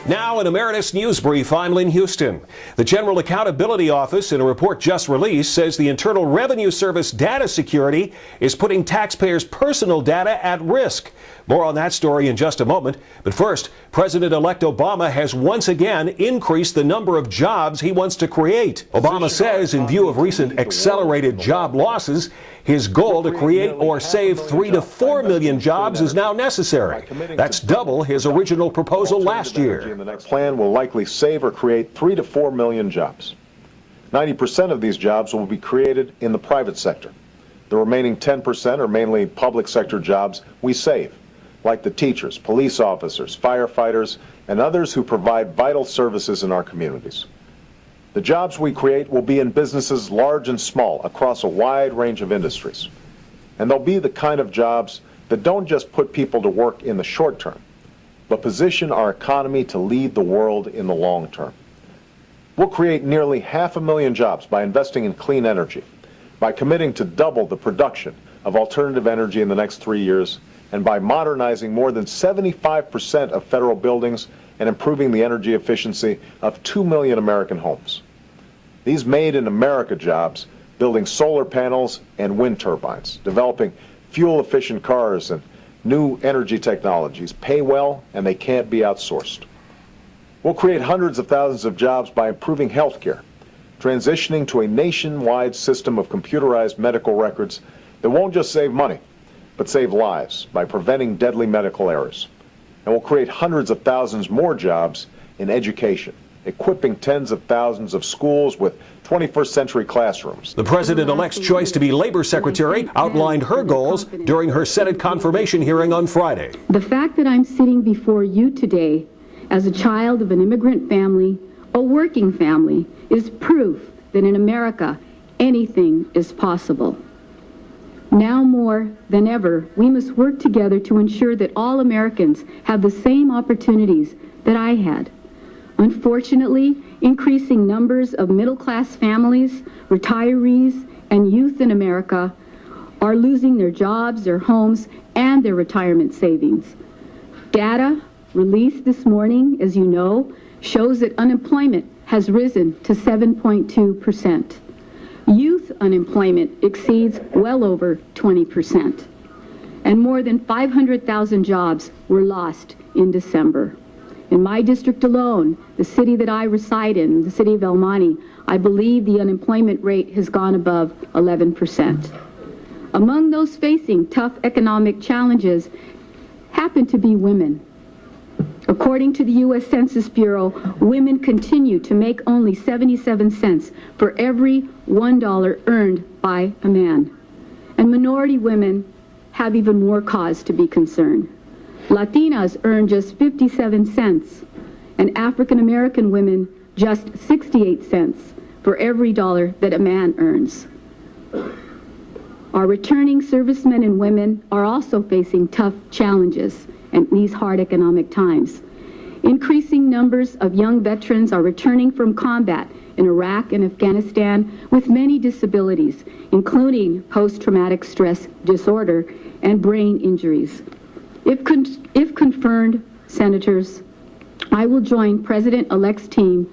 Now an Emeritus Newsbrief, I'm Lynn Huston. The General Accountability Office, in a report just released, says the Internal Revenue Service data security is putting taxpayers' personal data at risk. More on that story in just a moment. But first, President-elect Obama has once again increased the number of jobs he wants to create. Obama says, in view of recent accelerated job losses, his goal to create or save 3 to 4 million jobs is now necessary. That's double his original proposal last year. The next plan will likely save or create 3 to 4 million jobs. 90% of these jobs will be created in the private sector. The remaining 10% are mainly public sector jobs we save, like the teachers, police officers, firefighters, and others who provide vital services in our communities. The jobs we create will be in businesses large and small across a wide range of industries. And they'll be the kind of jobs that don't just put people to work in the short term, but position our economy to lead the world in the long term. We'll create nearly 500,000 jobs by investing in clean energy, by committing to double the production of alternative energy in the next 3 years, and by modernizing more than 75% of federal buildings and improving the energy efficiency of 2 million American homes. These Made in America jobs, building solar panels and wind turbines, developing fuel-efficient cars and new energy technologies, pay well, and they can't be outsourced. We'll create hundreds of thousands of jobs by improving health care, transitioning to a nationwide system of computerized medical records that won't just save money, but save lives by preventing deadly medical errors. And we'll create hundreds of thousands more jobs in education, equipping tens of thousands of schools with 21st century classrooms. The president-elect's choice to be labor secretary outlined her goals during her Senate confirmation hearing on Friday. The fact that I'm sitting before you today as a child of an immigrant family, a working family, is proof that in America, anything is possible. Now more than ever, we must work together to ensure that all Americans have the same opportunities that I had. Unfortunately, increasing numbers of middle-class families, retirees, and youth in America are losing their jobs, their homes, and their retirement savings. Data released this morning, as you know, shows that unemployment has risen to 7.2%. Youth unemployment exceeds well over 20%. And more than 500,000 jobs were lost in December. In my district alone, the city that I reside in, the city of El Monte, I believe the unemployment rate has gone above 11%. Among those facing tough economic challenges happen to be women. According to the U.S. Census Bureau, women continue to make only 77 cents for every $1 earned by a man. And minority women have even more cause to be concerned. Latinas earn just 57 cents, and African American women just 68 cents for every dollar that a man earns. Our returning servicemen and women are also facing tough challenges in these hard economic times. Increasing numbers of young veterans are returning from combat in Iraq and Afghanistan with many disabilities, including post-traumatic stress disorder and brain injuries. If confirmed, Senators, I will join President-elect's team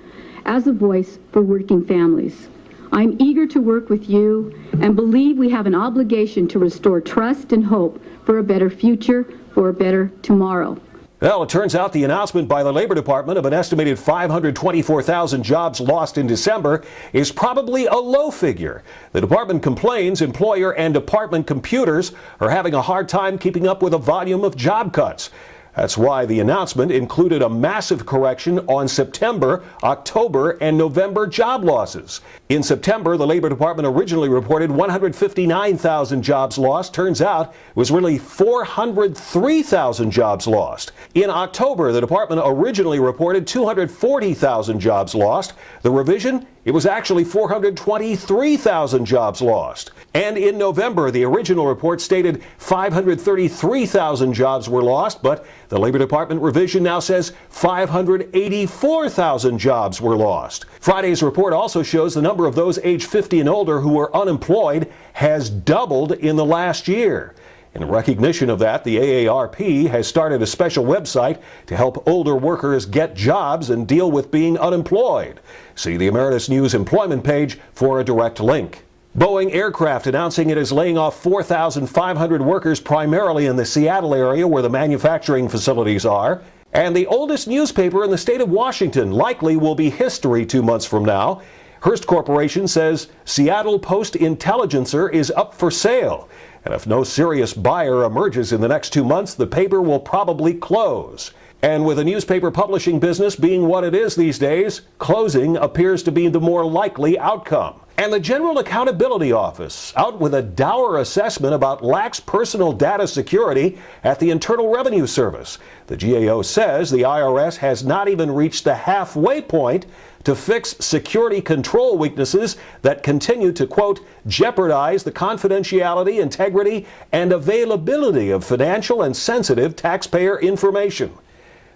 as a voice for working families. I'm eager to work with you and believe we have an obligation to restore trust and hope for a better future, for a better tomorrow. Well, it turns out the announcement by the Labor Department of an estimated 524,000 jobs lost in December is probably a low figure. The department complains employer and department computers are having a hard time keeping up with the volume of job cuts. That's why the announcement included a massive correction on September, October, and November job losses. In September, the Labor Department originally reported 159,000 jobs lost. Turns out it was really 403,000 jobs lost. In October, the department originally reported 240,000 jobs lost. The revision? It was actually 423,000 jobs lost. And in November, the original report stated 533,000 jobs were lost, but the Labor Department revision now says 584,000 jobs were lost. Friday's report also shows the number of those age 50 and older who were unemployed has doubled in the last year. In recognition of that, the AARP has started a special website to help older workers get jobs and deal with being unemployed. See the Emeritus News employment page for a direct link. Boeing Aircraft announcing it is laying off 4,500 workers primarily in the Seattle area where the manufacturing facilities are. And the oldest newspaper in the state of Washington likely will be history 2 months from now. Hearst Corporation says Seattle Post-Intelligencer is up for sale. And if no serious buyer emerges in the next 2 months, the paper will probably close. And with a newspaper publishing business being what it is these days, closing appears to be the more likely outcome. And the General Accountability Office out with a dour assessment about lax personal data security at the Internal Revenue Service. The GAO says the IRS has not even reached the halfway point to fix security control weaknesses that continue to, quote, jeopardize the confidentiality, integrity, and availability of financial and sensitive taxpayer information.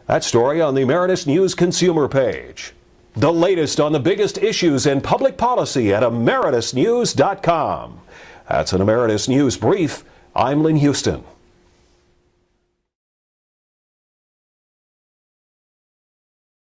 That story on the Emeritus News consumer page. The latest on the biggest issues in public policy at emeritusnews.com. That's an Emeritus News Brief. I'm Lynn Huston.